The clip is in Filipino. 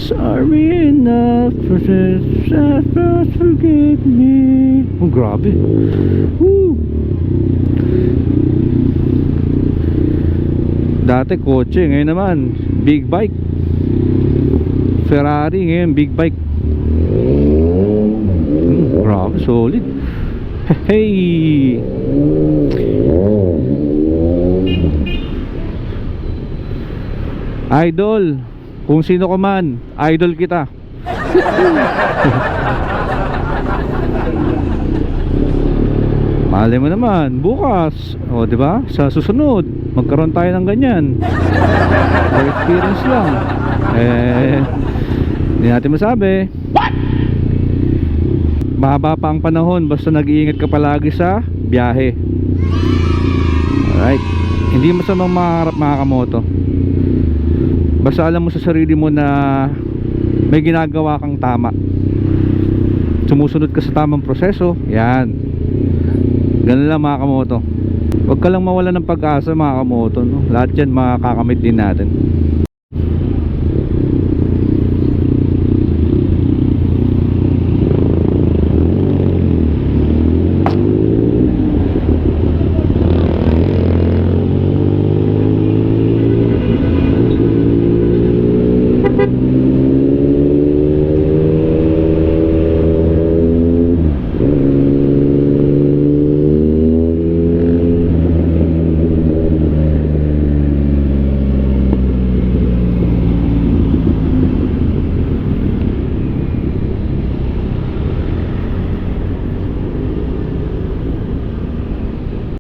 Sorry enough for this, forgive me. Oh, grabe. Woo. Dati kotse, ngayon naman big bike. Ferrari, ngayon big bike. Grabe, solid. Hey. Idol, kung sino ka man, idol kita. Malay mo naman, bukas, o di ba? Sa susunod, magkaroon tayo ng ganyan. For experience lang. Hindi natin masabi. Mahaba pa ang panahon, basta nag-iingat ka palagi sa biyahe. Alright. Hindi masamang maharap mga kamoto. Basta alam mo sa sarili mo na may ginagawa kang tama. Sumusunod ka sa tamang proseso. Yan. Ganun lang mga kamoto. Huwag ka lang mawala ng pag-asa mga kamoto, no? Lahat yan makakamit din natin.